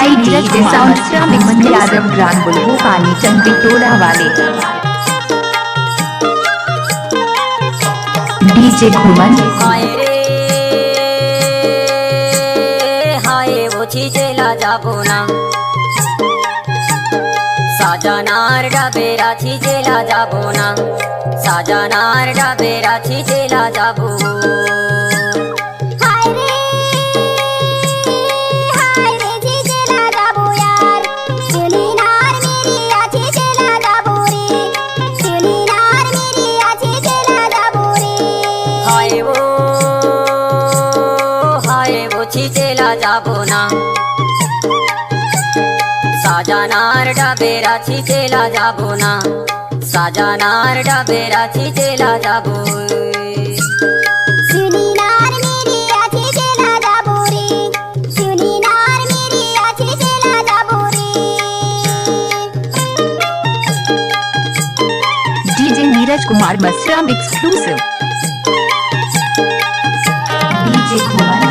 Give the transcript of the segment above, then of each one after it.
भाई DJ sound श्रमिक यादव ग्राम बुलबु पानी चंदी टोला वाले डीजे घुमन हाय रे हाय वो चीजेला जाबो ना साजनार डाबेरा चीजेला जाबो ना साजनार डाबेरा चीजेला जाबो चीजेला जाबो ना साजनार डाबेरा चीजेला जाबो ना साजनार डाबेरा चीजेला जाबो DJ Neeraj Kumar Masram exclusive DJ घुमन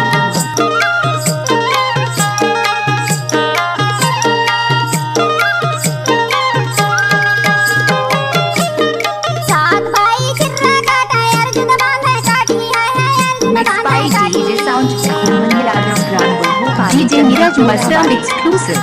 डीजे नीरज मसराम एक्सक्लूसिव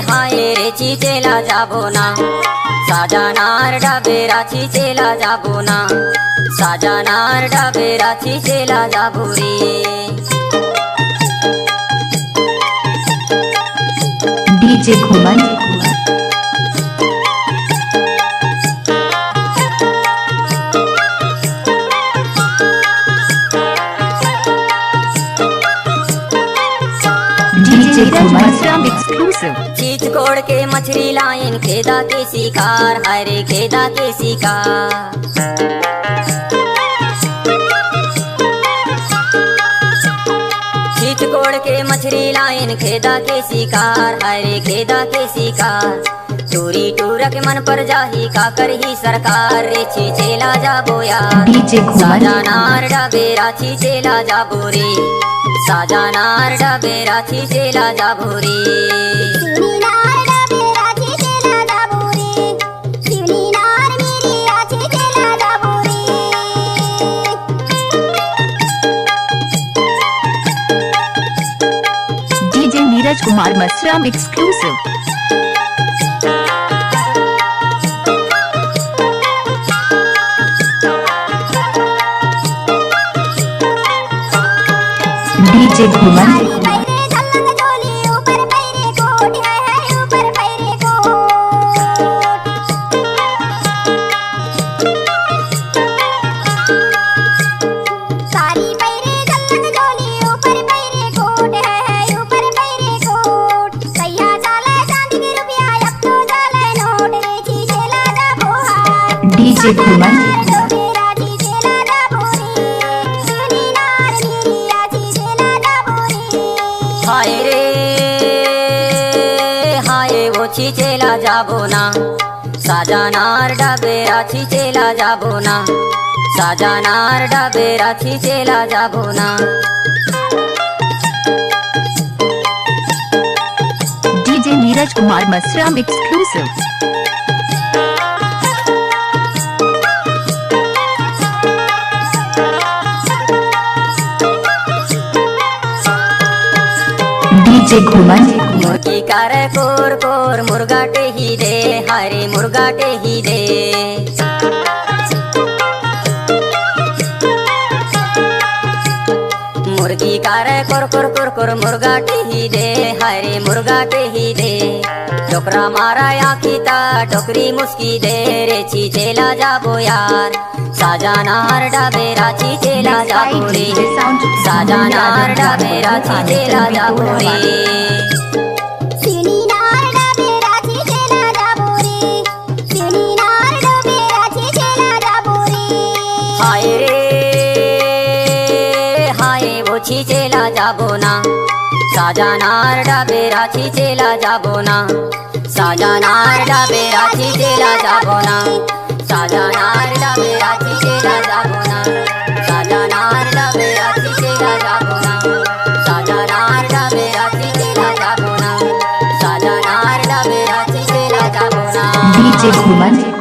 हाय रे चीजेला जाबो ना साजनार डाबेरा चीजेला जाबो ना साजनार डाबेरा चीजेला जाबो रे डीजे घुमन डीजे घुमन एक्सक्लूसिव चीज कोड़ के मछली लाइन खेदा के शिकार हरे खेदा के शिकार चीज कोड़ के मछली लाइन खेदा के शिकार हरे खेदा के शिकार टूरी टूरक मन पर जाही का करही सरकार रे चीजेला जाबो यार डीजे घुमन साजनार डाबेरा चीजेला जाबो रे साजनार डाबेरा चीजेला जाबो रे DJ Neeraj Kumar Masram exclusive DJ घुमन डीजे घुमन हाय रे हाय वो चीजेला जाबो ना साजनार डाबेरा चीजेला जाबो ना साजनार डाबेरा चीजेला जाबो ना DJ Neeraj Kumar Masram exclusive DJ घुमन मुर्गी करे कोर कोर मुर्गा टेही दे हरे मुर्गा टेही दे मुर्गी करे कोर कोर कोर कोर मुर्गा टेही दे हरे मुर्गा टेही दे डोकरा मारा आखीता डोकरी मुस्की दे रे चीजेला जाबो यार साजनार डाबेरा चीजेला जाबो रे साजनार डाबेरा चीजेला जाबो रे हाय रे ছিচেলা যাব না সাজানার ডাবে রাখি চেলা যাব না সাজানার ডাবে রাখি চেলা যাব না সাজানার ডাবে রাখি চেলা যাব না সাজানার ডাবে রাখি চেলা যাব না সাজানার ডাবে রাখি চেলা যাব না সাজানার ডাবে রাখি চেলা যাব না डीजे घुमन